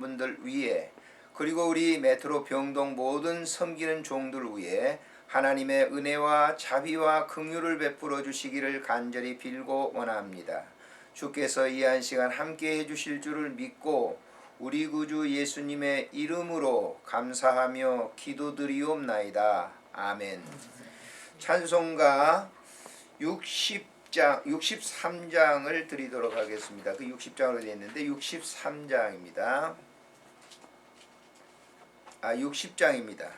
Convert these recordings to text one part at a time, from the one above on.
분들 위에 그리고 우리 메트로 병동 모든 섬기는 종들 위에 하나님의 은혜와 자비와 긍휼을 베풀어 주시기를 간절히 빌고 원합니다. 주께서 이 한 시간 함께 해주실 줄을 믿고 우리 구주 예수님의 이름으로 감사하며 기도드리옵나이다. 아멘. 찬송가 63장을 드리도록 하겠습니다. 그 60장으로 되어 있는데 63장입니다. 60장입니다.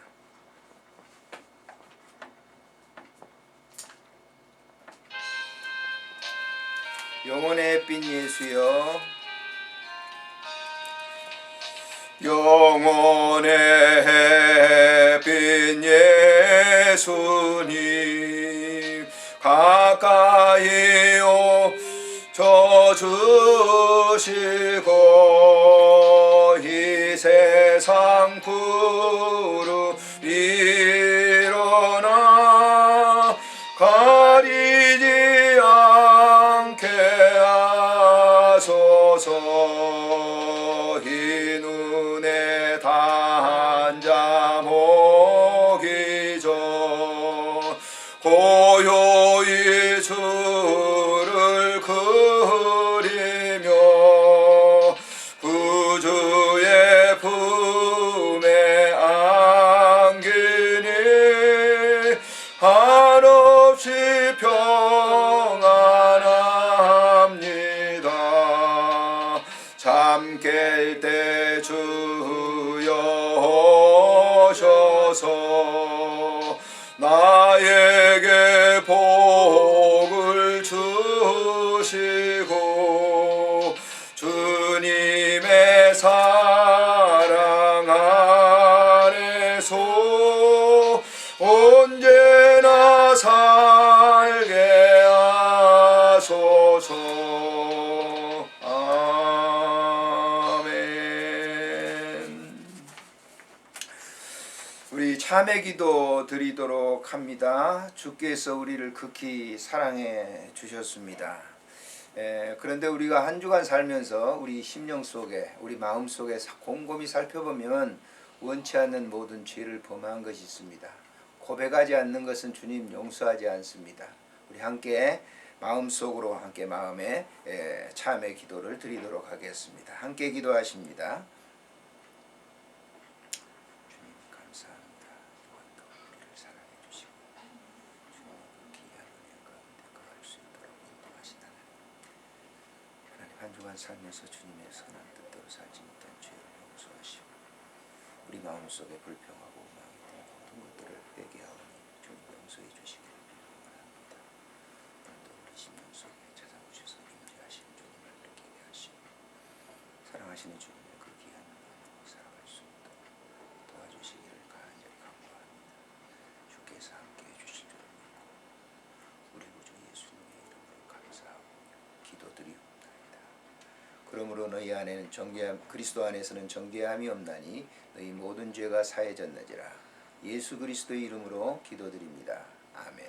영혼의 햇빛 예수여, 영혼의 햇빛 예수님 가까이 오셔 주시고 이 세상 푸르 일어나 가리지 않게 하소서. 이 눈에 단잠 오기 전 고요히 주를 그리며 구주의 품에 안기니 한없이 평안합니다. 잠 깰 때 주여 오셔서 나에게 복을 주시고 주님의 사랑 안에서 언제나 살게 하소서. 아멘. 우리 참회 기도 드리도록 합니다. 주께서 우리를 극히 사랑해 주셨습니다. 그런데 우리가 한 주간 살면서 우리 심령 속에, 우리 마음 속에 곰곰이 살펴보면 원치 않는 모든 죄를 범한 것이 있습니다. 고백하지 않는 것은 주님 용서하지 않습니다. 우리 함께 마음속으로 함께 마음에 참회 기도를 드리도록 하겠습니다. 함께 기도하십니다. 주님 감사합니다. 우리를 사랑해 주시고 귀한 은혜 가운데 거할 수 있도록 인도하시다는 하나님, 한 주간 살면서 주님의 선한 뜻대로 살지 못한 죄를 용서하시고 우리 마음속에 불평하고 오망이 된 모든 것들을 회개하오니 주님 용서해 주시기를 빌옵나이다. 오늘도 우리 심령 속에 찾아오셔서 임재하신 주님을 느끼게 하시고 사랑하시는 주님의 그 귀한 마음으로 살아갈 수 있도록 도와주시기를 간절히 간구합니다. 주께서 함께해 주실 줄을 믿고 우리 구주 예수님의 이름으로 감사하고 기도드리옵나이다. 그러므로 너희 안에는 그리스도 안에서는 정죄함이 없나니 너희 모든 죄가 사해졌느니라. 예수 그리스도의 이름으로 기도드립니다. 아멘.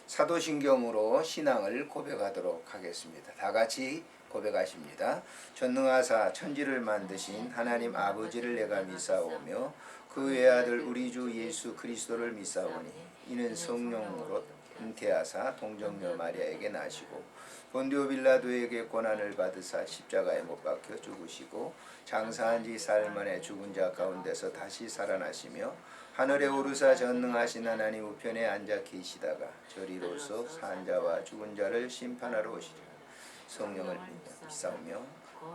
사도신경으로 신앙을 고백하도록 하겠습니다. 다 같이 고백하십니다. 전능하사 천지를 만드신 하나님 아버지를 내가 믿사오며 그 외아들 우리 주 예수 그리스도를 믿사오니 이는 성령으로 잉태하사 동정녀 마리아에게 나시고 본디오 빌라도에게 고난을 받으사 십자가에 못 박혀 죽으시고 장사한 지 사흘 만에 죽은 자 가운데서 다시 살아나시며 하늘에 오르사 전능하신 하나님 우편에 앉아 계시다가 저리로서 산 자와 죽은 자를 심판하러 오시리라. 성령을 믿사오며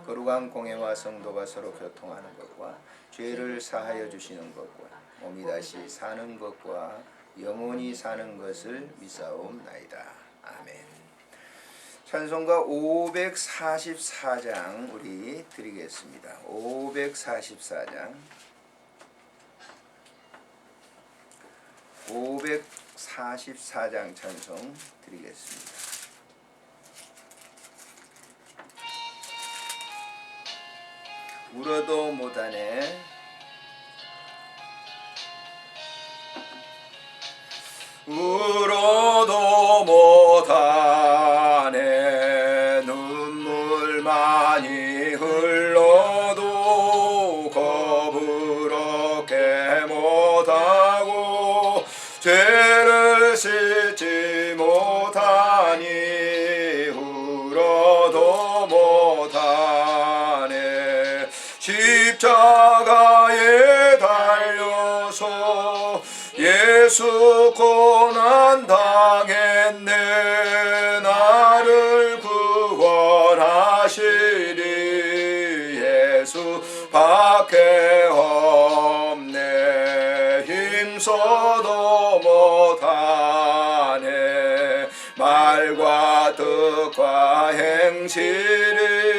거룩한 공회와 성도가 서로 교통하는 것과 죄를 사하여 주시는 것과 몸이 다시 사는 것과 영원히 사는 것을 믿사옵나이다. 아멘. 찬송가 544장 우리 드리겠습니다. 544장 544장 찬송 드리겠습니다. 울어도 못하네 울어도 못하네 눈물 많이 흘러도 십자가에 달려서 예수 고난 당했네. 나를 구원하시리 예수 밖에 없네. 힘써도 못하네. 말과 뜻과 행실이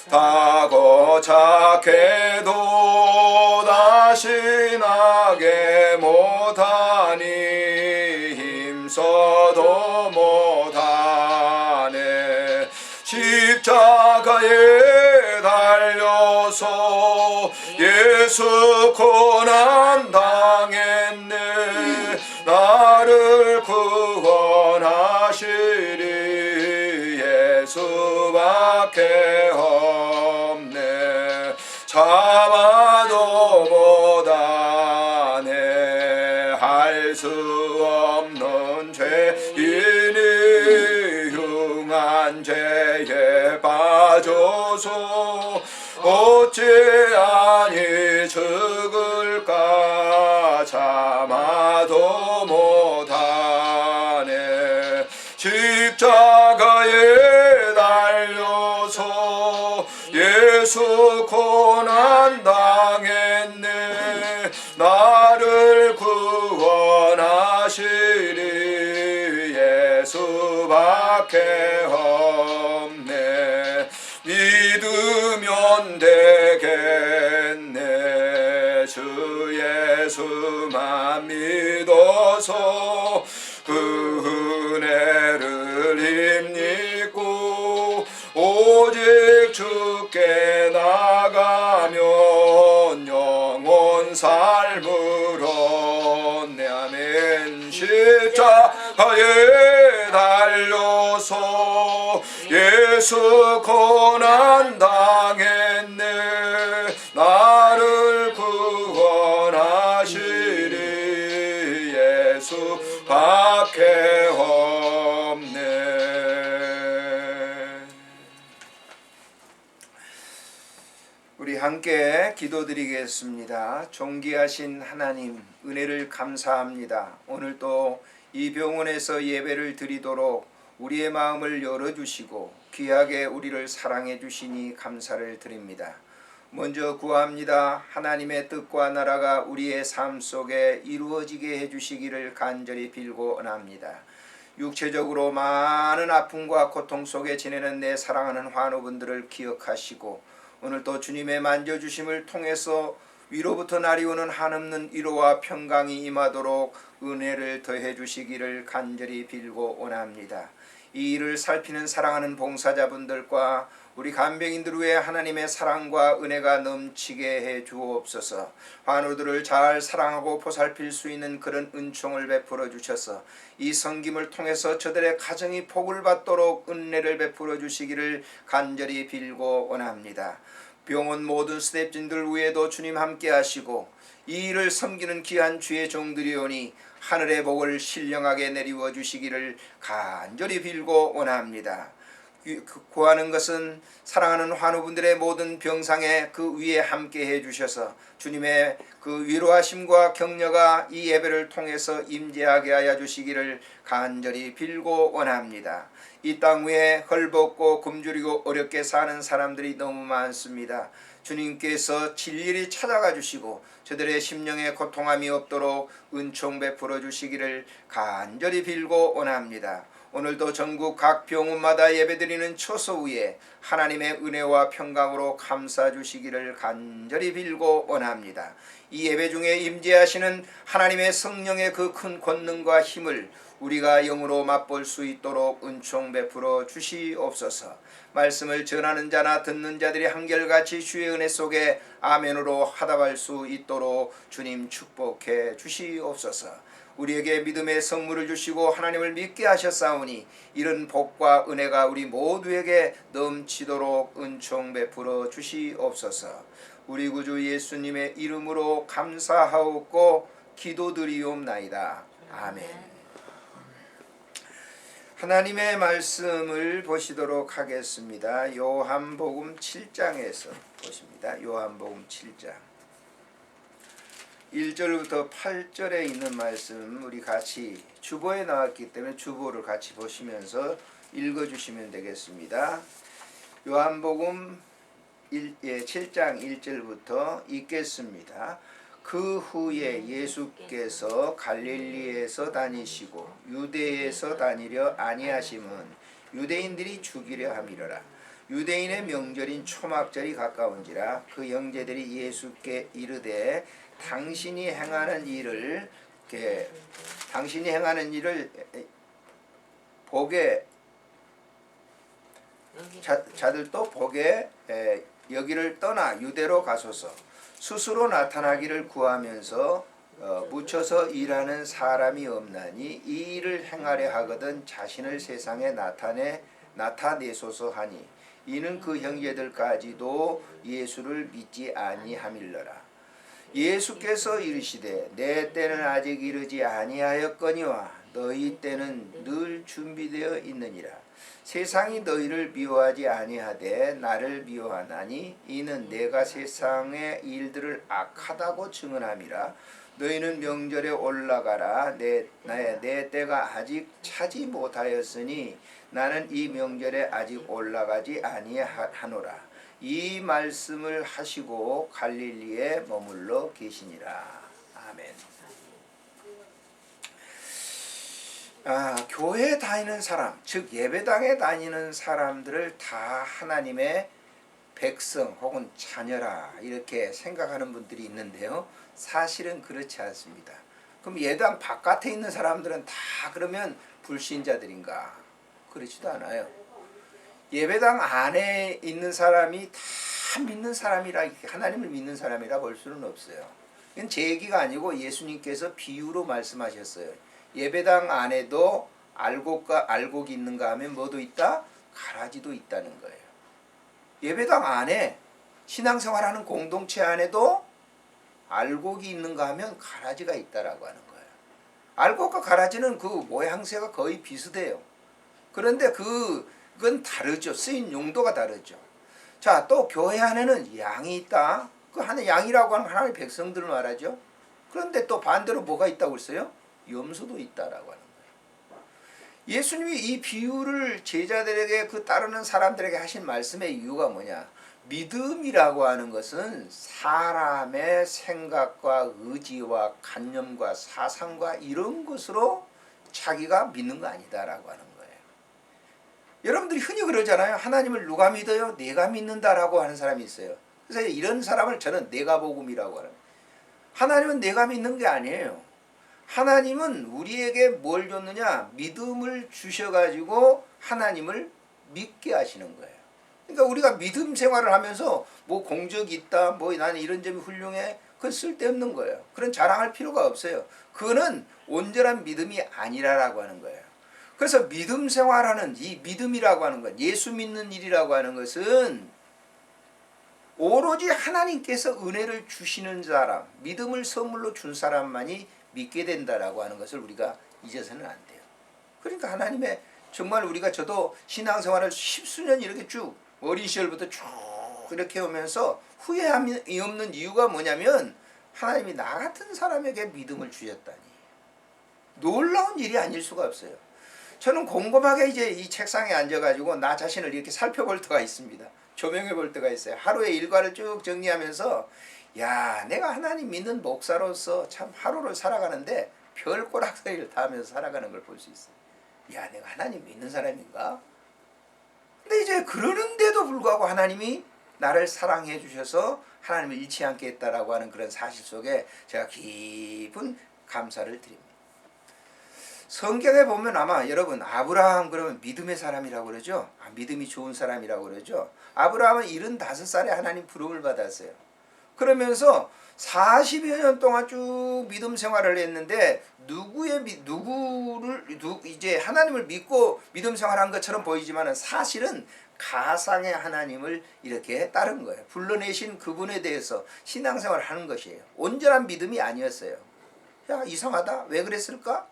작다고 착해도 다시 나게 못하니 힘써도 못하네. 십자가에 달려서 예수 고난 당했네. 나를 구원하시리 예수밖에 없네. 참아도 못하네. 할 수 없는 죄인이 흉한 죄에 빠져서 어찌하니 죽을까. 참아도 못하네. 십자가에 달려서 예수 고난 당했네. 나를 구원하시리 예수밖에 없네. 믿으면 되겠네. 주 예수만 믿어서 그 은혜를 힘입고 오직 주께 나가면 영원 삶으로. 네 아멘. 십자가에 달려서 예수 고난 당했네. 나를 구원하시리 예수밖에 없네. 우리 함께 기도드리겠습니다. 존귀하신 하나님, 은혜를 감사합니다. 오늘 또 이 병원에서 예배를 드리도록 우리의 마음을 열어주시고 귀하게 우리를 사랑해 주시니 감사를 드립니다. 먼저 구합니다. 하나님의 뜻과 나라가 우리의 삶 속에 이루어지게 해주시기를 간절히 빌고 원합니다. 육체적으로 많은 아픔과 고통 속에 지내는 내 사랑하는 환우분들을 기억하시고 오늘 또 주님의 만져주심을 통해서 위로부터 날이 오는 한없는 위로와 평강이 임하도록 은혜를 더해 주시기를 간절히 빌고 원합니다. 이 일을 살피는 사랑하는 봉사자분들과 우리 간병인들 위해 하나님의 사랑과 은혜가 넘치게 해 주옵소서. 환우들을 잘 사랑하고 보살필 수 있는 그런 은총을 베풀어 주셔서 이 섬김을 통해서 저들의 가정이 복을 받도록 은혜를 베풀어 주시기를 간절히 빌고 원합니다. 병원 모든 스태프진들 위에도 주님 함께 하시고 이 일을 섬기는 귀한 주의 종들이오니 하늘의 복을 신령하게 내리워 주시기를 간절히 빌고 원합니다. 구하는 것은 사랑하는 환우분들의 모든 병상에 그 위에 함께 해주셔서 주님의 그 위로하심과 격려가 이 예배를 통해서 임재하게 하여 주시기를 간절히 빌고 원합니다. 이 땅 위에 헐벗고 굶주리고 어렵게 사는 사람들이 너무 많습니다. 주님께서 진리를 찾아가 주시고 저들의 심령에 고통함이 없도록 은총 베풀어 주시기를 간절히 빌고 원합니다. 오늘도 전국 각 병원마다 예배드리는 처소 위에 하나님의 은혜와 평강으로 감싸 주시기를 간절히 빌고 원합니다. 이 예배 중에 임재하시는 하나님의 성령의 그 큰 권능과 힘을 우리가 영으로 맛볼 수 있도록 은총 베풀어 주시옵소서. 말씀을 전하는 자나 듣는 자들이 한결같이 주의 은혜 속에 아멘으로 화답할 수 있도록 주님 축복해 주시옵소서. 우리에게 믿음의 선물을 주시고 하나님을 믿게 하셨사오니 이런 복과 은혜가 우리 모두에게 넘치도록 은총 베풀어 주시옵소서. 우리 구주 예수님의 이름으로 감사하옵고 기도드리옵나이다. 아멘. 하나님의 말씀을 보시도록 하겠습니다. 요한복음 7장에서 보십니다. 요한복음 7장 1절부터 8절에 있는 말씀 우리 같이 주보에 나왔기 때문에 주보를 같이 보시면서 읽어주시면 되겠습니다. 요한복음 7장 1절부터 읽겠습니다. 그 후에 예수께서 갈릴리에서 다니시고 유대에서 다니려 아니하심은 유대인들이 죽이려 함이로라. 유대인의 명절인 초막절이 가까운지라. 그 형제들이 예수께 이르되 당신이 행하는 일을 보게 자들도 보게 여기를 떠나 유대로 가소서. 스스로 나타나기를 구하면서 묻혀서 일하는 사람이 없나니 이 일을 행하려 하거든 자신을 세상에 나타내소서 하니 이는 그 형제들까지도 예수를 믿지 아니함일러라. 예수께서 이르시되 내 때는 아직 이르지 아니하였거니와 너희 때는 늘 준비되어 있느니라. 세상이 너희를 미워하지 아니하되 나를 미워하나니 이는 내가 세상의 일들을 악하다고 증언함이라. 너희는 명절에 올라가라. 내 때가 아직 차지 못하였으니 나는 이 명절에 아직 올라가지 아니하노라. 이 말씀을 하시고 갈릴리에 머물러 계시니라. 아멘. 교회에 다니는 사람, 즉 예배당에 다니는 사람들을 다 하나님의 백성 혹은 자녀라 이렇게 생각하는 분들이 있는데요. 사실은 그렇지 않습니다. 그럼 예배당 바깥에 있는 사람들은 다 그러면 불신자들인가? 그렇지도 않아요. 예배당 안에 있는 사람이 다 믿는 사람이라, 하나님을 믿는 사람이라 볼 수는 없어요. 이건 제 얘기가 아니고 예수님께서 비유로 말씀하셨어요. 예배당 안에도 알곡이 있는가 하면 뭐도 있다? 가라지도 있다는 거예요. 예배당 안에 신앙생활하는 공동체 안에도 알곡이 있는가 하면 가라지가 있다라고 하는 거예요. 알곡과 가라지는 그 모양새가 거의 비슷해요. 그런데 그건 다르죠. 쓰인 용도가 다르죠. 자, 또 교회 안에는 양이 있다. 그 하나님 양이라고 하는 하나님의 백성들을 말하죠. 그런데 또 반대로 뭐가 있다고 했어요? 염소도 있다라고 하는 거예요. 예수님이 이 비유를 제자들에게 따르는 사람들에게 하신 말씀의 이유가 뭐냐? 믿음이라고 하는 것은 사람의 생각과 의지와 관념과 사상과 이런 것으로 자기가 믿는 거 아니다라고 하는 거예요. 여러분들이 흔히 그러잖아요. 하나님을 누가 믿어요? 내가 믿는다라고 하는 사람이 있어요. 그래서 이런 사람을 저는 내가 복음이라고 하는 거예요. 하나님은 내가 믿는 게 아니에요. 하나님은 우리에게 뭘 줬느냐? 믿음을 주셔가지고 하나님을 믿게 하시는 거예요. 그러니까 우리가 믿음 생활을 하면서 뭐 공적이 있다, 뭐 나는 이런 점이 훌륭해, 그건 쓸데없는 거예요. 그런 자랑할 필요가 없어요. 그거는 온전한 믿음이 아니라라고 하는 거예요. 그래서 믿음 생활하는 이 믿음이라고 하는 것, 예수 믿는 일이라고 하는 것은 오로지 하나님께서 은혜를 주시는 사람, 믿음을 선물로 준 사람만이 믿게 된다라고 하는 것을 우리가 잊어서는 안 돼요. 그러니까 하나님의 정말 저도 신앙생활을 십수년 이렇게 쭉 어린 시절부터 쭉 이렇게 오면서 후회함이 없는 이유가 뭐냐면 하나님이 나 같은 사람에게 믿음을 주셨다니 놀라운 일이 아닐 수가 없어요. 저는 곰곰하게 이제 이 책상에 앉아가지고 나 자신을 이렇게 살펴볼 때가 있습니다. 조명해 볼 때가 있어요. 하루의 일과를 쭉 정리하면서 야, 내가 하나님 믿는 목사로서 참 하루를 살아가는데 별 꼬락서리를 다 하면서 살아가는 걸 볼 수 있어요. 야, 내가 하나님 믿는 사람인가? 근데 이제 그러는데도 불구하고 하나님이 나를 사랑해 주셔서 하나님을 잃지 않게 했다라고 하는 그런 사실 속에 제가 깊은 감사를 드립니다. 성경에 보면 아마 여러분 아브라함 그러면 믿음의 사람이라고 그러죠. 믿음이 좋은 사람이라고 그러죠. 아브라함은 75살에 하나님 부름을 받았어요. 그러면서 40여 년 동안 쭉 믿음 생활을 했는데 이제 하나님을 믿고 믿음 생활한 것처럼 보이지만은 사실은 가상의 하나님을 이렇게 따른 거예요. 불러내신 그분에 대해서 신앙생활을 하는 것이에요. 온전한 믿음이 아니었어요. 야, 이상하다. 왜 그랬을까?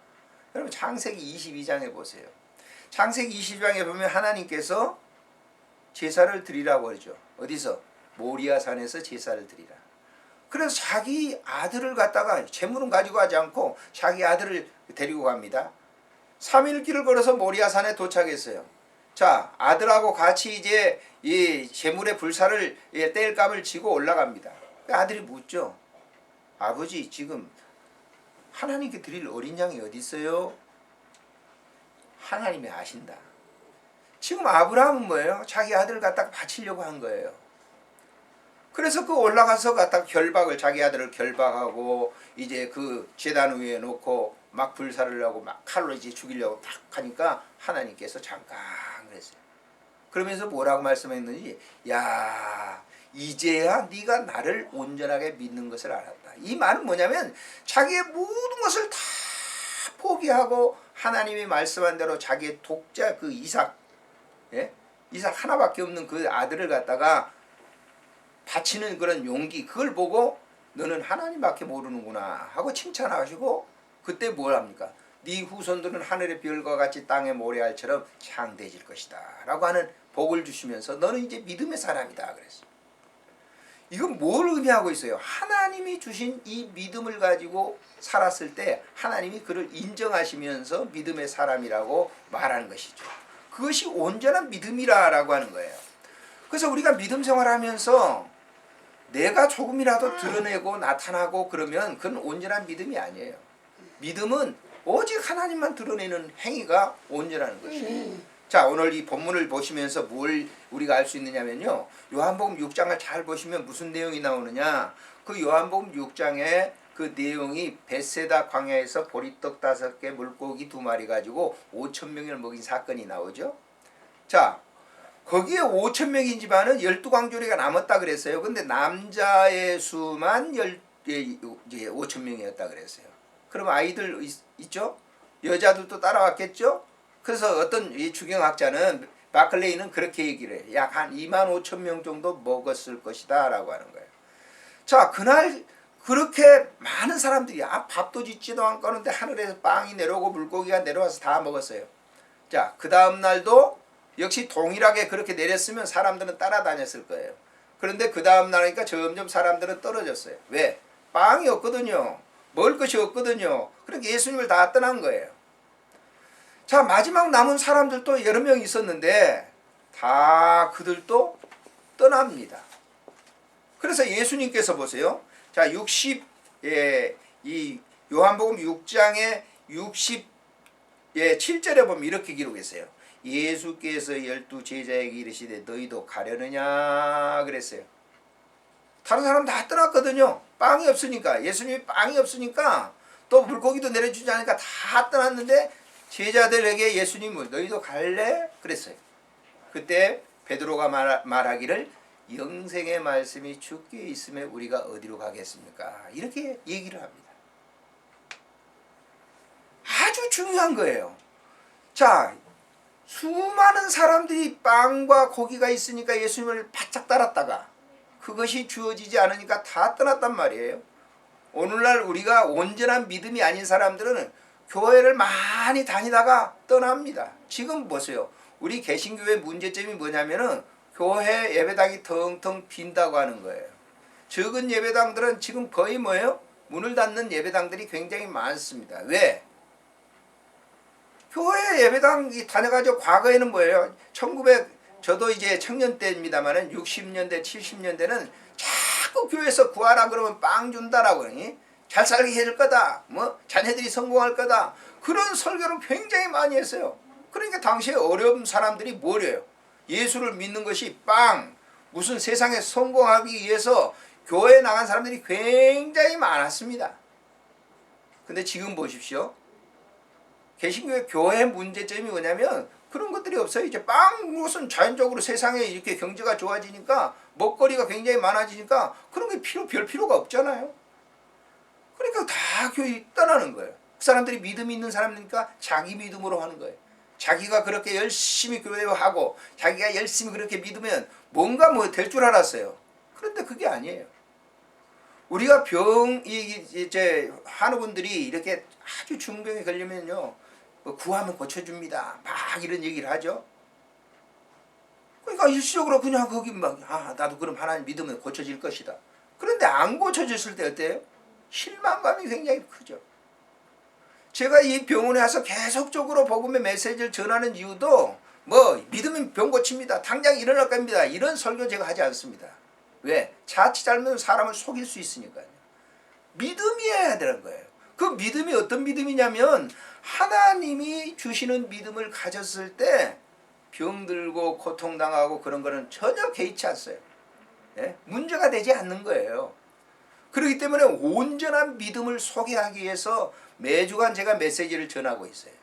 여러분 창세기 22장에 보세요. 창세기 20장에 보면 하나님께서 제사를 드리라고 그러죠. 어디서? 모리아 산에서 제사를 드리라. 그래서 자기 아들을 갖다가 재물은 가지고 가지 않고 자기 아들을 데리고 갑니다. 3일 길을 걸어서 모리아 산에 도착했어요. 자, 아들하고 같이 이제 이 재물의 불사를 뗄 값을 지고 올라갑니다. 아들이 묻죠. 아버지, 지금 하나님께 드릴 어린 양이 어디 있어요? 하나님이 아신다. 지금 아브라함은 뭐예요? 자기 아들을 갖다가 바치려고 한 거예요. 그래서 그 올라가서 갖다가 결박을, 자기 아들을 결박하고 이제 그 제단 위에 놓고 막 불사를 하고 막 칼로 이제 죽이려고 딱 하니까 하나님께서 잠깐 그랬어요. 그러면서 뭐라고 말씀했는지, 야, 이제야 네가 나를 온전하게 믿는 것을 알았다. 이 말은 뭐냐면 자기의 모든 것을 다 포기하고 하나님이 말씀한 대로 자기의 독자 그 이삭, 예? 이삭 하나밖에 없는 그 아들을 갖다가 바치는 그런 용기, 그걸 보고 너는 하나님밖에 모르는구나 하고 칭찬하시고, 그때 뭘 합니까? 네 후손들은 하늘의 별과 같이 땅의 모래알처럼 창대해질 것이다 라고 하는 복을 주시면서 너는 이제 믿음의 사람이다 그랬어요. 이건 뭘 의미하고 있어요? 하나님이 주신 이 믿음을 가지고 살았을 때 하나님이 그를 인정하시면서 믿음의 사람이라고 말하는 것이죠. 그것이 온전한 믿음이라고 하는 거예요. 그래서 우리가 믿음 생활하면서 내가 조금이라도 드러내고 나타나고 그러면 그건 온전한 믿음이 아니에요. 믿음은 오직 하나님만 드러내는 행위가 온전한 것이에요. 자, 오늘 이 본문을 보시면서 뭘 우리가 알 수 있느냐면요, 요한복음 6장을 잘 보시면 무슨 내용이 나오느냐, 그 요한복음 6장에 그 내용이 벳세다 광야에서 보리떡 5개 물고기 2마리 가지고 5,000명을 먹인 사건이 나오죠. 자, 거기에 5,000명이지만은 12광주리가 남았다 그랬어요. 근데 남자의 수만 5,000명이었다 그랬어요. 그럼 아이들 있죠? 여자들도 따라왔겠죠? 그래서 어떤 이 주경학자는, 마클레이는 그렇게 얘기를 해요. 약 한 25,000명 정도 먹었을 것이다 라고 하는 거예요. 자, 그날 그렇게 많은 사람들이 밥도 짓지도 않고 하는데 하늘에서 빵이 내려오고 물고기가 내려와서 다 먹었어요. 자, 그 다음 날도 역시 동일하게 그렇게 내렸으면 사람들은 따라다녔을 거예요. 그런데 그 다음 날이니까 점점 사람들은 떨어졌어요. 왜? 빵이 없거든요. 먹을 것이 없거든요. 그러니까 예수님을 다 떠난 거예요. 자, 마지막 남은 사람들도 여러 명 있었는데 다 그들도 떠납니다. 그래서 예수님께서 보세요. 자, 이 요한복음 6장의 67절에 보면 이렇게 기록했어요. 예수께서 12 제자에게 이르시되 너희도 가려느냐 그랬어요. 다른 사람 다 떠났거든요. 빵이 없으니까. 예수님이 빵이 없으니까, 또 물고기도 내려주지 않으니까 다 떠났는데 제자들에게 예수님은 너희도 갈래? 그랬어요. 그때 베드로가 말하기를 영생의 말씀이 주께 있음에 우리가 어디로 가겠습니까? 이렇게 얘기를 합니다. 아주 중요한 거예요. 자, 수많은 사람들이 빵과 고기가 있으니까 예수님을 바짝 따랐다가 그것이 주어지지 않으니까 다 떠났단 말이에요. 오늘날 우리가 온전한 믿음이 아닌 사람들은 교회를 많이 다니다가 떠납니다. 지금 보세요. 우리 개신교회 문제점이 뭐냐면은 교회 예배당이 텅텅 빈다고 하는 거예요. 적은 예배당들은 지금 거의 뭐예요? 문을 닫는 예배당들이 굉장히 많습니다. 왜? 교회 예배당 다녀가지고 과거에는 뭐예요? 저도 이제 청년 때입니다만은 60년대, 70년대는 자꾸 교회에서 구하라 그러면 빵 준다라고 그러니 잘 살게 해줄 거다. 뭐 자녀들이 성공할 거다. 그런 설교를 굉장히 많이 했어요. 그러니까 당시에 어려운 사람들이 뭐래요? 예수를 믿는 것이 빵, 무슨 세상에 성공하기 위해서 교회에 나간 사람들이 굉장히 많았습니다. 근데 지금 보십시오. 개신교회 교회 문제점이 뭐냐면 그런 것들이 없어요. 이제 빵 무슨 자연적으로 세상에 이렇게 경제가 좋아지니까 먹거리가 굉장히 많아지니까 그런 게 별 필요가 없잖아요. 그러니까 다 교회 떠나는 거예요. 그 사람들이 믿음이 있는 사람이니까 자기 믿음으로 하는 거예요. 자기가 그렇게 열심히 교회하고 자기가 열심히 그렇게 믿으면 뭔가 뭐 될 줄 알았어요. 그런데 그게 아니에요. 우리가 이제 한우분들이 이렇게 아주 중병에 걸리면요, 구하면 고쳐줍니다. 막 이런 얘기를 하죠. 그러니까 일시적으로 그냥 거기 막 나도 그럼 하나님 믿으면 고쳐질 것이다. 그런데 안 고쳐졌을 때 어때요? 실망감이 굉장히 크죠. 제가 이 병원에 와서 계속적으로 복음의 메시지를 전하는 이유도 믿으면 병 고칩니다. 당장 일어날 겁니다. 이런 설교 제가 하지 않습니다. 왜? 자칫 잘못하면 사람을 속일 수 있으니까요. 믿음이어야 되는 거예요. 그 믿음이 어떤 믿음이냐면 하나님이 주시는 믿음을 가졌을 때 병들고 고통당하고 그런 거는 전혀 개의치 않어요. 예? 문제가 되지 않는 거예요. 그렇기 때문에 온전한 믿음을 소개하기 위해서 매주간 제가 메시지를 전하고 있어요.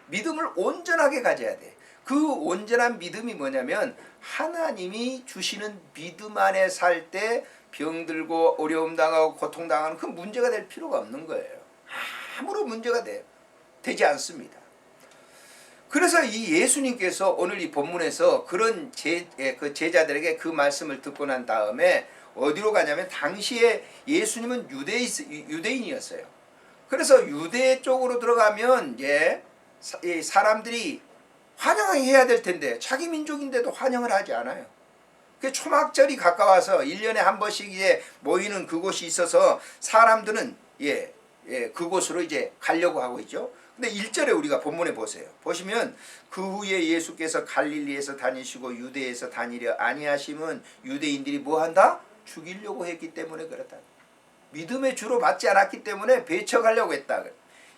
믿음을 온전하게 가져야 돼. 그 온전한 믿음이 뭐냐면 하나님이 주시는 믿음 안에 살 때 병들고 어려움 당하고 고통 당하는 그 문제가 될 필요가 없는 거예요. 아무런 문제가 되지 않습니다. 그래서 이 예수님께서 오늘 이 본문에서 그런 제자들에게 그 말씀을 듣고 난 다음에 어디로 가냐면 당시에 예수님은 유대인이었어요. 그래서 유대 쪽으로 들어가면 사람들이 환영해야 될 텐데 자기 민족인데도 환영을 하지 않아요. 그 초막절이 가까워서 1년에 한 번씩 이제 모이는 그곳이 있어서 사람들은 그곳으로 이제 가려고 하고 있죠. 근데 1절에 우리가 본문에 보세요. 보시면 그 후에 예수께서 갈릴리에서 다니시고 유대에서 다니려 아니하심은 유대인들이 뭐한다? 죽이려고 했기 때문에 그렇다. 믿음의 주로 받지 않았기 때문에 배척하려고 했다.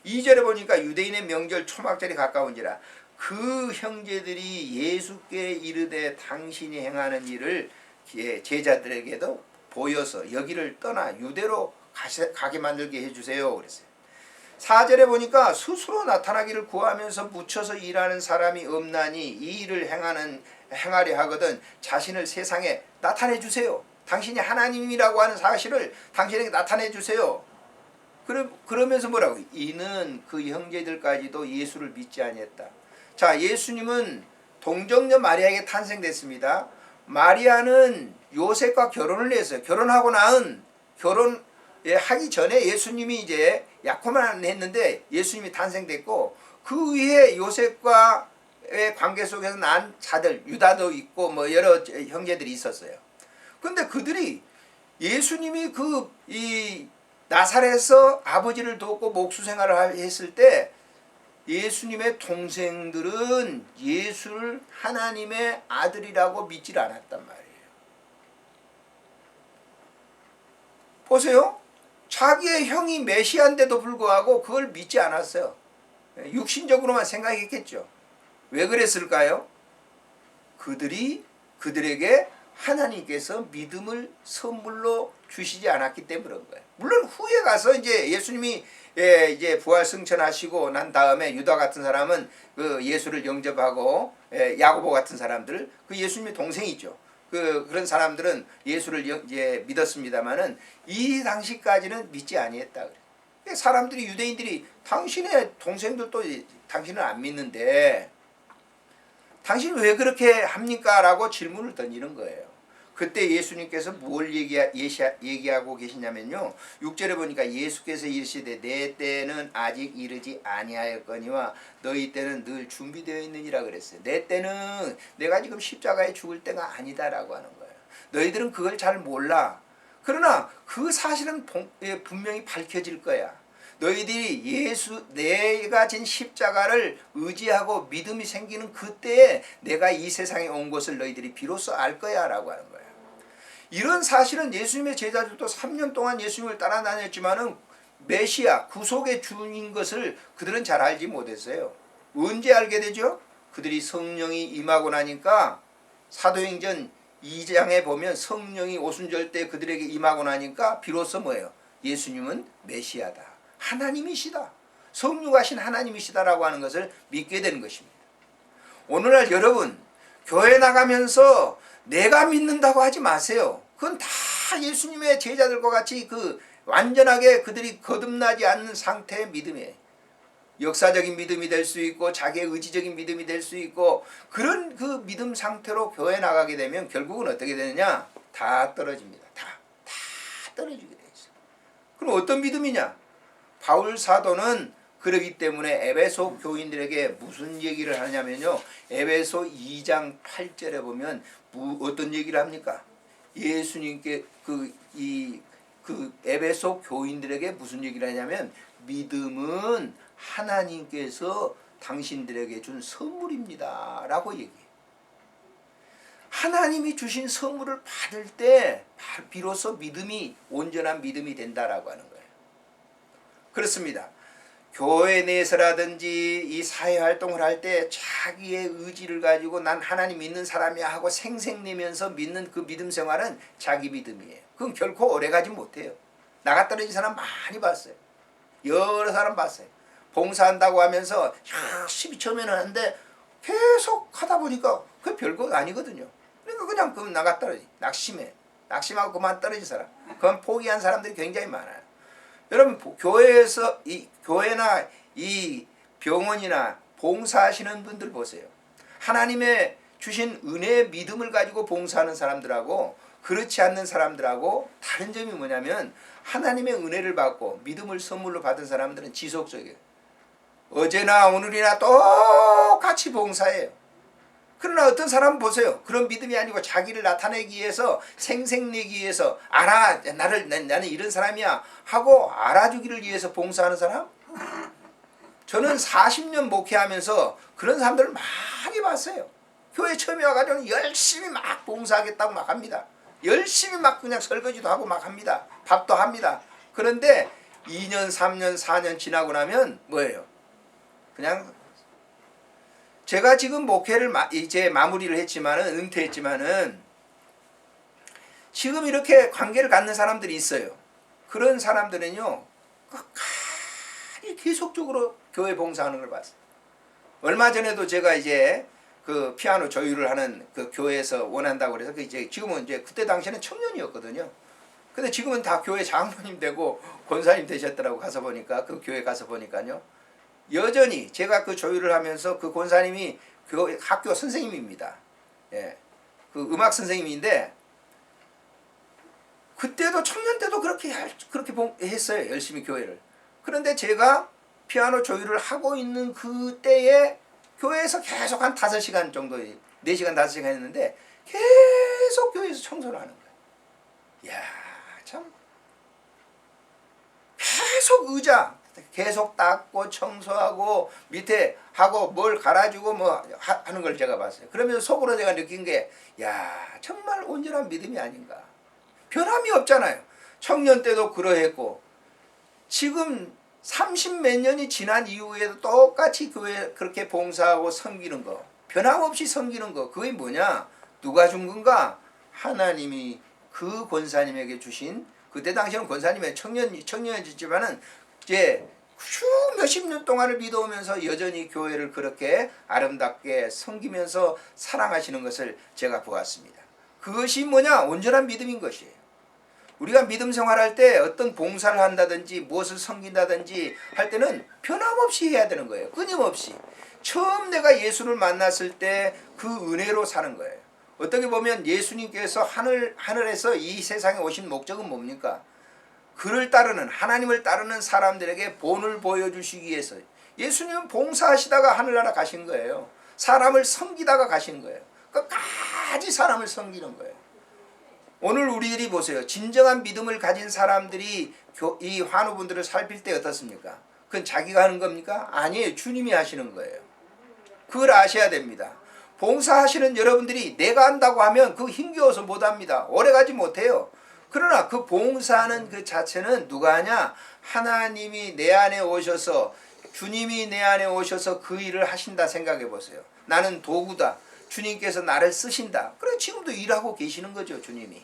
2절에 보니까 유대인의 명절 초막절이 가까운지라 그 형제들이 예수께 이르되 당신이 행하는 일을 제자들에게도 보여서 여기를 떠나 유대로 가게 만들게 해주세요. 그랬어요. 4절에 보니까 스스로 나타나기를 구하면서 묻혀서 일하는 사람이 없나니 이 일을 행하려 하거든 자신을 세상에 나타내 주세요. 당신이 하나님이라고 하는 사실을 당신에게 나타내 주세요. 그러면서 뭐라고? 이는 그 형제들까지도 예수를 믿지 아니했다. 자, 예수님은 동정녀 마리아에게 탄생됐습니다. 마리아는 요셉과 결혼을 했어요. 결혼하고 나은 결혼하기 전에 예수님이 이제 약혼만 했는데 예수님이 탄생됐고 그 위에 요셉과의 관계 속에서 난 자들 유다도 있고 여러 형제들이 있었어요. 근데 그들이 예수님이 이 나사렛에서 아버지를 돕고 목수 생활을 했을 때 예수님의 동생들은 예수를 하나님의 아들이라고 믿질 않았단 말이에요. 보세요. 자기의 형이 메시아인데도 불구하고 그걸 믿지 않았어요. 육신적으로만 생각했겠죠. 왜 그랬을까요? 그들에게 하나님께서 믿음을 선물로 주시지 않았기 때문에 그런 거예요. 물론 후에 가서 이제 예수님이 이제 부활 승천하시고 난 다음에 유다 같은 사람은 그 예수를 영접하고 야고보 같은 사람들 그 예수님의 동생이죠. 그런 사람들은 예수를 이제 믿었습니다만은 이 당시까지는 믿지 아니했다 그래. 사람들이 유대인들이 당신의 동생들도 당신을 안 믿는데 당신은 왜 그렇게 합니까? 라고 질문을 던지는 거예요. 그때 예수님께서 뭘 얘기하고 계시냐면요. 6절에 보니까 예수께서 이르시되 내 때는 아직 이르지 아니하였거니와 너희 때는 늘 준비되어 있느니라 그랬어요. 내 때는 내가 지금 십자가에 죽을 때가 아니다라고 하는 거예요. 너희들은 그걸 잘 몰라. 그러나 그 사실은 분명히 밝혀질 거야. 너희들이 내가 진 십자가를 의지하고 믿음이 생기는 그때에 내가 이 세상에 온 것을 너희들이 비로소 알 거야 라고 하는 거예요. 이런 사실은 예수님의 제자들도 3년 동안 예수님을 따라다녔지만은 메시아 구속의 주인 것을 그들은 잘 알지 못했어요. 언제 알게 되죠? 그들이 성령이 임하고 나니까 사도행전 2장에 보면 성령이 오순절 때 그들에게 임하고 나니까 비로소 뭐예요? 예수님은 메시아다. 하나님이시다. 성육하신 하나님이시다라고 하는 것을 믿게 되는 것입니다. 오늘날 여러분 교회 나가면서 내가 믿는다고 하지 마세요. 그건 다 예수님의 제자들과 같이 완전하게 그들이 거듭나지 않는 상태의 믿음이에요. 역사적인 믿음이 될 수 있고 자기의 의지적인 믿음이 될 수 있고 그런 그 믿음 상태로 교회 나가게 되면 결국은 어떻게 되느냐? 다 떨어집니다. 다 떨어지게 돼 있어요. 그럼 어떤 믿음이냐? 바울 사도는 그렇기 때문에 에베소 교인들에게 무슨 얘기를 하냐면요. 에베소 2장 8절에 보면 어떤 얘기를 합니까? 예수님께 그 에베소 교인들에게 무슨 얘기를 하냐면 믿음은 하나님께서 당신들에게 준 선물입니다 라고 얘기해요. 하나님이 주신 선물을 받을 때 비로소 믿음이 온전한 믿음이 된다라고 하는 거예요. 그렇습니다. 교회 내에서라든지 이 사회활동을 할 때 자기의 의지를 가지고 난 하나님 믿는 사람이야 하고 생색내면서 믿는 그 믿음 생활은 자기 믿음이에요. 그건 결코 오래가지 못해요. 나가 떨어진 사람 많이 봤어요. 여러 사람 봤어요. 봉사한다고 하면서 열심히 처음에는 하는데 계속 하다 보니까 그게 별거 아니거든요. 그러니까 그냥 그 나가 떨어지. 낙심하고 그만 떨어진 사람. 그건 포기한 사람들이 굉장히 많아요. 여러분 교회에서 이 교회나 이 병원이나 봉사하시는 분들 보세요. 하나님의 주신 은혜의 믿음을 가지고 봉사하는 사람들하고 그렇지 않는 사람들하고 다른 점이 뭐냐면 하나님의 은혜를 받고 믿음을 선물로 받은 사람들은 지속적이에요. 어제나 오늘이나 똑같이 봉사해요. 그러나 어떤 사람 보세요. 그런 믿음이 아니고 자기를 나타내기 위해서 생색내기 위해서 나는 이런 사람이야 하고 알아주기를 위해서 봉사하는 사람? 저는 40년 목회하면서 그런 사람들을 많이 봤어요. 교회 처음에 와가지고 열심히 막 봉사하겠다고 막 합니다. 열심히 막 그냥 설거지도 하고 막 합니다. 밥도 합니다. 그런데 2년, 3년, 4년 지나고 나면 뭐예요? 그냥 제가 지금 목회를 이제 마무리를 했지만은 은퇴했지만은 지금 이렇게 관계를 갖는 사람들이 있어요. 그런 사람들은요 끝까지 계속적으로 교회 봉사하는 걸 봤어요. 얼마 전에도 제가 이제 그 피아노 조율을 하는 그 교회에서 원한다고 그래서 그 이제 지금은 이제 그때 당시에는 청년이었거든요. 근데 지금은 다 교회 장로님 되고 권사님 되셨더라고. 가서 보니까 그 교회 가서 보니까요. 여전히 제가 그 조율을 하면서 그 권사님이 학교 선생님입니다. 예, 그 음악 선생님인데 그때도 청년 때도 그렇게 했어요. 열심히 교회를. 그런데 제가 피아노 조율을 하고 있는 그때에 교회에서 계속 한 5시간 정도 4시간 5시간 했는데 계속 교회에서 청소를 하는 거예요. 이야 참 계속 의자 계속 닦고 청소하고 밑에 하고 뭘 갈아주고 뭐 하는 걸 제가 봤어요. 그러면서 속으로 제가 느낀 게 야 정말 온전한 믿음이 아닌가. 변함이 없잖아요. 청년 때도 그러했고 지금 30몇 년이 지난 이후에도 똑같이 교회 그렇게 봉사하고 섬기는 거 변함없이 섬기는 거 그게 뭐냐. 누가 준 건가. 하나님이 그 권사님에게 주신 그때 당시에는 권사님의 청년이었지만은 이제 몇십 년 동안을 믿어오면서 여전히 교회를 그렇게 아름답게 섬기면서 사랑하시는 것을 제가 보았습니다. 그것이 뭐냐? 온전한 믿음인 것이에요. 우리가 믿음 생활할 때 어떤 봉사를 한다든지 무엇을 섬긴다든지 할 때는 변함없이 해야 되는 거예요. 끊임없이. 처음 내가 예수를 만났을 때 그 은혜로 사는 거예요. 어떻게 보면 예수님께서 하늘에서 이 세상에 오신 목적은 뭡니까? 그를 따르는 하나님을 따르는 사람들에게 본을 보여주시기 위해서 예수님은 봉사하시다가 하늘나라 가신 거예요. 사람을 섬기다가 가신 거예요. 끝까지 사람을 섬기는 거예요. 오늘 우리들이 보세요. 진정한 믿음을 가진 사람들이 이 환우분들을 살필 때 어떻습니까? 그건 자기가 하는 겁니까? 아니에요. 주님이 하시는 거예요. 그걸 아셔야 됩니다. 봉사하시는 여러분들이 내가 한다고 하면 그거 힘겨워서 못합니다. 오래가지 못해요. 그러나 그 봉사하는 그 자체는 누가 하냐? 하나님이 내 안에 오셔서 주님이 내 안에 오셔서 그 일을 하신다 생각해 보세요. 나는 도구다. 주님께서 나를 쓰신다. 그래 지금도 일하고 계시는 거죠. 주님이.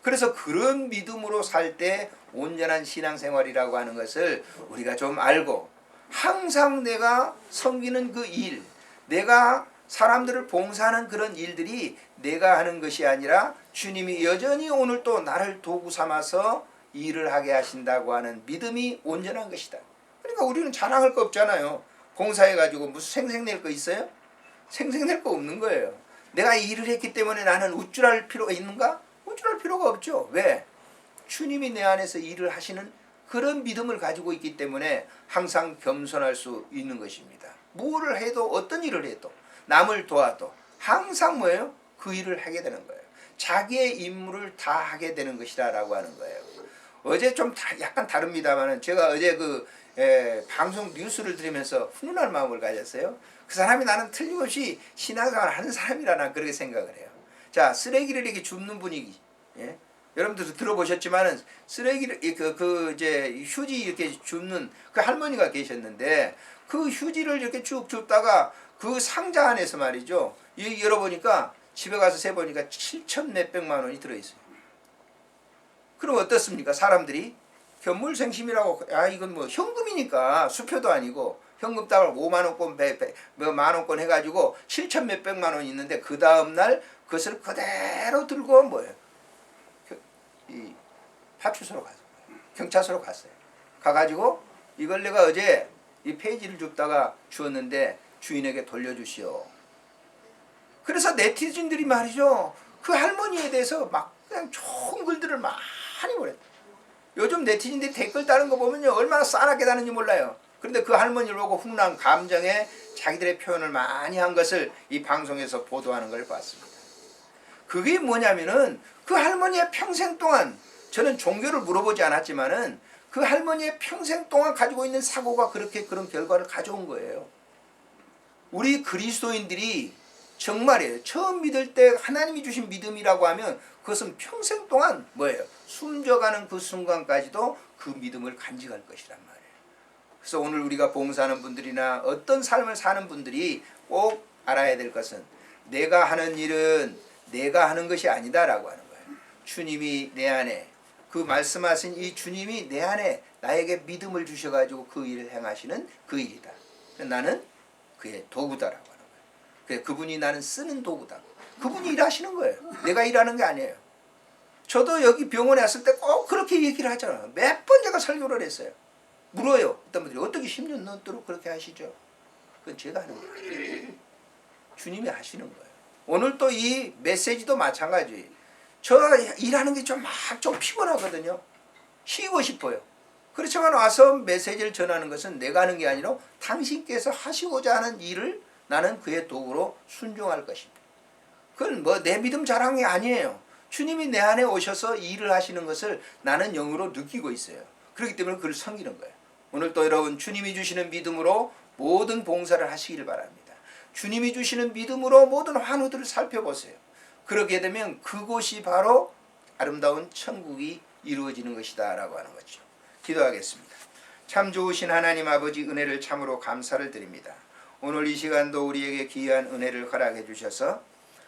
그래서 그런 믿음으로 살 때 온전한 신앙생활이라고 하는 것을 우리가 좀 알고 항상 내가 섬기는 그 일, 내가 사람들을 봉사하는 그런 일들이 내가 하는 것이 아니라 주님이 여전히 오늘 또 나를 도구 삼아서 일을 하게 하신다고 하는 믿음이 온전한 것이다. 그러니까 우리는 자랑할 거 없잖아요. 봉사해가지고 무슨 생색낼 거 있어요? 생색낼 거 없는 거예요. 내가 일을 했기 때문에 나는 우쭐할 필요가 있는가? 우쭐할 필요가 없죠. 왜? 주님이 내 안에서 일을 하시는 그런 믿음을 가지고 있기 때문에 항상 겸손할 수 있는 것입니다. 무엇을 해도 어떤 일을 해도 남을 도와도 항상 뭐예요? 그 일을 하게 되는 거예요. 자기의 임무를 다 하게 되는 것이라고 하는 거예요. 어제 좀 약간 다릅니다만 제가 어제 방송 뉴스를 들으면서 훈훈한 마음을 가졌어요. 그 사람이 나는 틀림없이 신앙생활 하는 사람이라 그렇게 생각을 해요. 자, 쓰레기를 이렇게 줍는 분위기. 예? 여러분들도 들어보셨지만은 쓰레기를 이제 휴지 이렇게 줍는 그 할머니가 계셨는데 그 휴지를 이렇게 쭉 줍다가 그 상자 안에서 말이죠. 열어보니까 집에 가서 세보니까 7천 몇백만 원이 들어있어요. 그럼 어떻습니까? 사람들이 견물생심이라고 이건 뭐 현금이니까 수표도 아니고 현금 따로 5만 원권, 만 원권 해가지고 7천 몇백만 원 있는데 그 다음날 그것을 그대로 들고 뭐예요? 이 파출소로 갔어요. 경찰서로 갔어요. 가가지고 이걸 내가 어제 이 페이지를 줍다가 주었는데 주인에게 돌려주시오. 그래서 네티즌들이 말이죠. 그 할머니에 대해서 막 그냥 좋은 글들을 많이 보냈어요. 요즘 네티즌들이 댓글 다는 거 보면요. 얼마나 싸납게 다는지 몰라요. 그런데 그 할머니를 보고 훈훈한 감정에 자기들의 표현을 많이 한 것을 이 방송에서 보도하는 걸 봤습니다. 그게 뭐냐면은 그 할머니의 평생 동안 저는 종교를 물어보지 않았지만은 그 할머니의 평생 동안 가지고 있는 사고가 그렇게 그런 결과를 가져온 거예요. 우리 그리스도인들이 정말이에요. 처음 믿을 때 하나님이 주신 믿음이라고 하면 그것은 평생 동안 뭐예요? 숨져가는 그 순간까지도 그 믿음을 간직할 것이란 말이에요. 그래서 오늘 우리가 봉사하는 분들이나 어떤 삶을 사는 분들이 꼭 알아야 될 것은 내가 하는 일은 내가 하는 것이 아니다라고 하는 거예요. 주님이 내 안에 그 말씀하신 이 주님이 내 안에 나에게 믿음을 주셔가지고 그 일을 행하시는 그 일이다. 나는 그의 도구다라고 하는 거예요. 그래, 그분이 나는 쓰는 도구다. 그분이 일하시는 거예요. 내가 일하는 게 아니에요. 저도 여기 병원에 왔을 때 꼭 그렇게 얘기를 하잖아요. 몇 번 제가 설교를 했어요. 물어요. 어떤 분들이 어떻게 10년 넘도록 그렇게 하시죠? 그건 제가 하는 거예요. 주님이 하시는 거예요. 오늘 또 이 메시지도 마찬가지. 저 일하는 게 좀 피곤하거든요. 쉬고 싶어요. 그렇지만 와서 메시지를 전하는 것은 내가 하는 게 아니라 당신께서 하시고자 하는 일을 나는 그의 도구로 순종할 것입니다. 그건 뭐 내 믿음 자랑이 아니에요. 주님이 내 안에 오셔서 일을 하시는 것을 나는 영으로 느끼고 있어요. 그렇기 때문에 그를 섬기는 거예요. 오늘 또 여러분 주님이 주시는 믿음으로 모든 봉사를 하시기를 바랍니다. 주님이 주시는 믿음으로 모든 환우들을 살펴보세요. 그렇게 되면 그곳이 바로 아름다운 천국이 이루어지는 것이다 라고 하는 거죠. 기도하겠습니다. 참 좋으신 하나님 아버지 은혜를 참으로 감사를 드립니다. 오늘 이 시간도 우리에게 귀한 은혜를 허락해 주셔서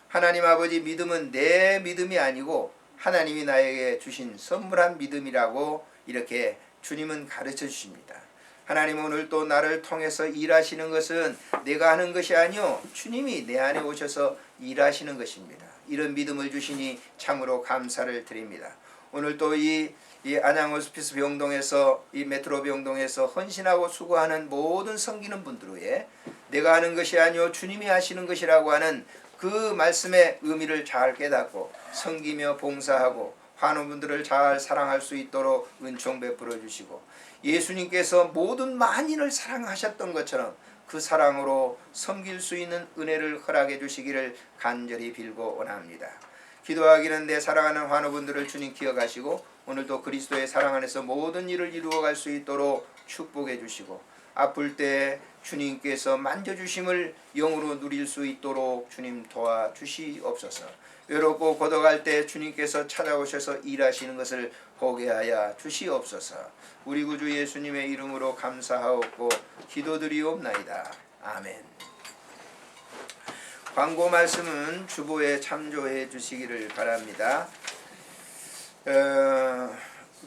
하나님 아버지 믿음은 내 믿음이 아니고 하나님이 나에게 주신 선물한 믿음이라고 이렇게 주님은 가르쳐 주십니다. 하나님 오늘 또 나를 통해서 일하시는 것은 내가 하는 것이 아니요 주님이 내 안에 오셔서 일하시는 것입니다. 이런 믿음을 주시니 참으로 감사를 드립니다. 오늘 또 이 안양호스피스 병동에서 이 메트로 병동에서 헌신하고 수고하는 모든 섬기는 분들 위해 내가 하는 것이 아니요 주님이 하시는 것이라고 하는 그 말씀의 의미를 잘 깨닫고 섬기며 봉사하고 환우분들을 잘 사랑할 수 있도록 은총 베풀어 주시고 예수님께서 모든 만인을 사랑하셨던 것처럼 그 사랑으로 섬길 수 있는 은혜를 허락해 주시기를 간절히 빌고 원합니다. 기도하기는 내 사랑하는 환우분들을 주님 기억하시고 오늘도 그리스도의 사랑 안에서 모든 일을 이루어갈 수 있도록 축복해 주시고 아플 때 주님께서 만져주심을 영으로 누릴 수 있도록 주님 도와주시옵소서. 외롭고 고독할 때 주님께서 찾아오셔서 일하시는 것을 보게 하여 주시옵소서. 우리 구주 예수님의 이름으로 감사하옵고 기도드리옵나이다. 아멘. 광고 말씀은 주보에 참조해 주시기를 바랍니다.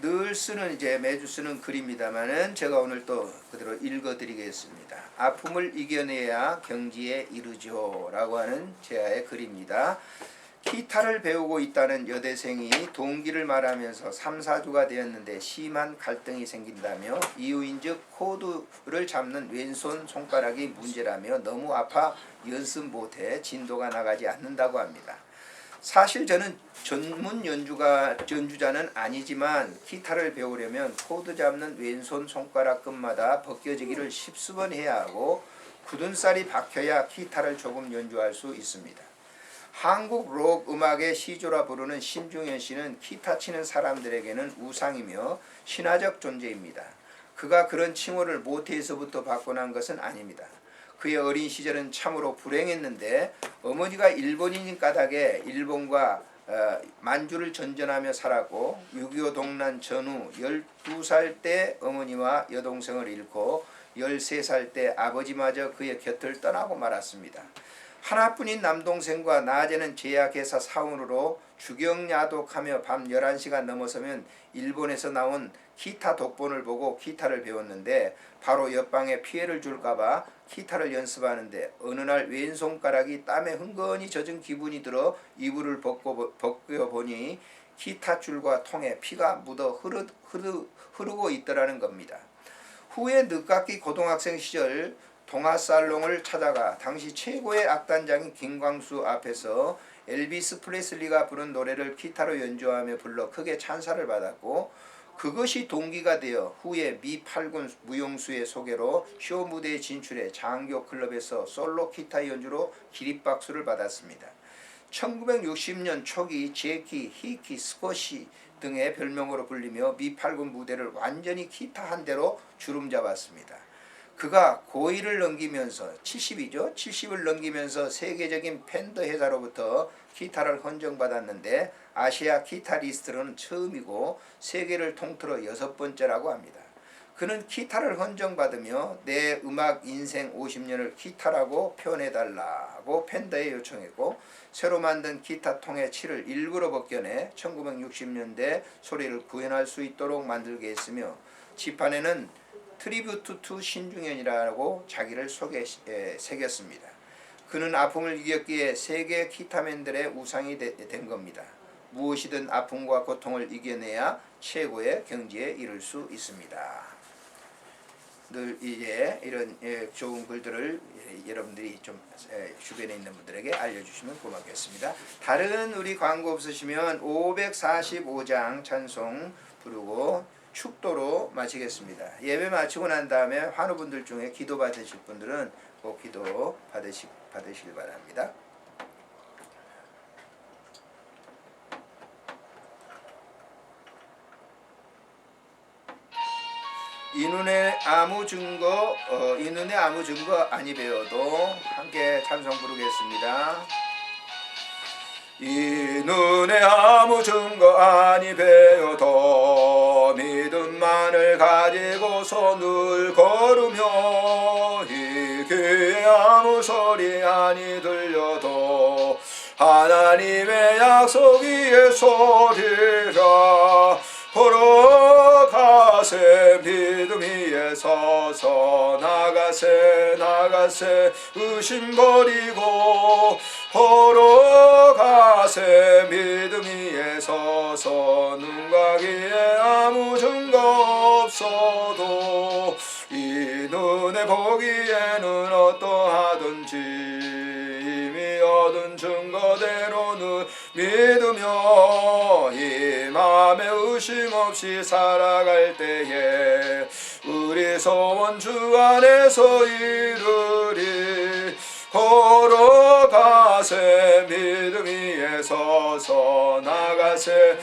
늘 쓰는 이제 매주 쓰는 글입니다만은 제가 오늘 또 그대로 읽어드리겠습니다. 아픔을 이겨내야 경지에 이르죠 라고 하는 제아의 글입니다. 기타를 배우고 있다는 여대생이 동기를 말하면서 3, 4주가 되었는데 심한 갈등이 생긴다며 이유인즉 코드를 잡는 왼손 손가락이 문제라며 너무 아파 연습 못해 진도가 나가지 않는다고 합니다. 사실 저는 전문 연주자는 아니지만 기타를 배우려면 코드 잡는 왼손 손가락 끝마다 벗겨지기를 10수번 해야 하고 굳은 살이 박혀야 기타를 조금 연주할 수 있습니다. 한국 록 음악의 시조라 부르는 신중현 씨는 기타 치는 사람들에게는 우상이며 신화적 존재입니다. 그가 그런 칭호를 모태에서부터 받고 난 것은 아닙니다. 그의 어린 시절은 참으로 불행했는데 어머니가 일본인인 까닭에 일본과 만주를 전전하며 살았고 6.25 동란 전후 12살 때 어머니와 여동생을 잃고 13살 때 아버지마저 그의 곁을 떠나고 말았습니다. 하나뿐인 남동생과 낮에는 제약회사 사원으로 주경야독하며 밤 11시가 넘어서면 일본에서 나온 기타 독본을 보고 기타를 배웠는데 바로 옆방에 피해를 줄까봐 기타를 연습하는데 어느 날 왼손가락이 땀에 흥건히 젖은 기분이 들어 이불을 벗겨보니 기타 줄과 통에 피가 묻어 흐르고 있더라는 겁니다. 후에 늦깎이 고등학생 시절 동화살롱을 찾아가 당시 최고의 악단장인 김광수 앞에서 엘비스 프레슬리가 부른 노래를 기타로 연주하며 불러 크게 찬사를 받았고 그것이 동기가 되어 후에 미 8군 무용수의 소개로 쇼 무대에 진출해 장교 클럽에서 솔로 기타 연주로 기립박수를 받았습니다. 1960년 초기 제키, 히키, 스코시 등의 별명으로 불리며 미 8군 무대를 완전히 기타 한 대로 주름잡았습니다. 그가 고1을 넘기면서 70을 넘기면서 세계적인 팬더 회사로부터 기타를 헌정받았는데 아시아 기타리스트로는 처음이고 세계를 통틀어 6번째라고 합니다. 그는 기타를 헌정받으며 내 음악 인생 50년을 기타라고 표현해달라고 팬더에 요청했고 새로 만든 기타 통의 칠을 일부러 벗겨내 1960년대 소리를 구현할 수 있도록 만들게 했으며 지판에는 트리뷰트 투 신중현이라고 자기를 새겼습니다. 그는 아픔을 이겼기에 세계 기타맨들의 우상이 된 겁니다. 무엇이든 아픔과 고통을 이겨내야 최고의 경지에 이를 수 있습니다. 늘 이제 이런 좋은 글들을 여러분들이 좀 주변에 있는 분들에게 알려주시면 고맙겠습니다. 다른 우리 광고 없으시면 545장 찬송 부르고 축도로 마치겠습니다. 예배 마치고 난 다음에 환우분들 중에 기도 받으실 분들은 꼭 기도 받으시길 바랍니다. 이 눈에 아무 증거 아니 배워도 함께 찬송 부르겠습니다. 이 눈에 아무 증거 아니 배워도 믿음만을 가지고서 늘 걸으며 이 귀에 아무 소리 아니 들려도 하나님의 약속 위에 소리라 걸어가세 믿음 위에 서서 나가세 의심 버리고 걸어가세 믿음 위에 서서 눈과 귀에 아무 증거 없어도 이 눈에 보기에는 어떠하든지 이미 얻은 증거대로는 믿으며 이 맘에 의심 없이 살아갈 때에 우리 소원 주 안에서 이루리 걸어가세 믿음 위에 서서 나가세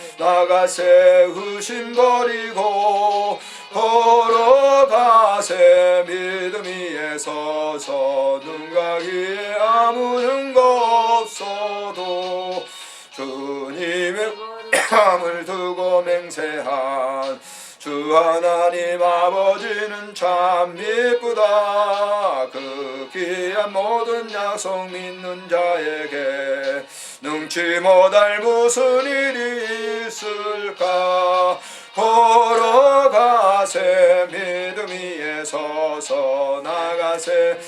의심 버리고 걸어가세 믿음 위에 서서 눈과 귀에 아무 증거 없어도 주님의 마음을 두고 맹세한 주 하나님 아버지는 참 미쁘다. 그 귀한 모든 약속 믿는 자에게 능치 못할 무슨 일이 있을까. 걸어가세 믿음 위에 서서 나가세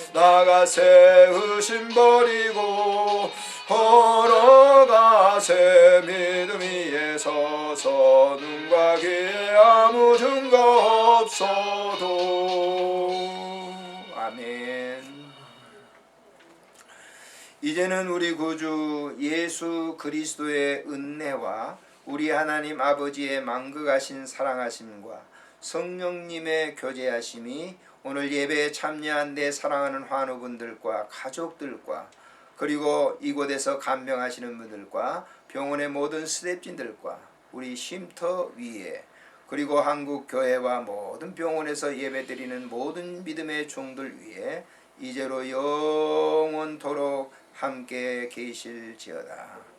의심 버리고 걸어가세 믿음 위에 서서 눈과 귀에 아무 증거 없어도 아멘. 이제는 우리 구주 예수 그리스도의 은혜와 우리 하나님 아버지의 만극하신 사랑하심과 성령님의 교제하심이 오늘 예배에 참여한 내 사랑하는 환우분들과 가족들과 그리고 이곳에서 간병하시는 분들과 병원의 모든 스태프진들과 우리 쉼터 위에 그리고 한국 교회와 모든 병원에서 예배드리는 모든 믿음의 종들 위에 이제로 영원토록 함께 계실지어다.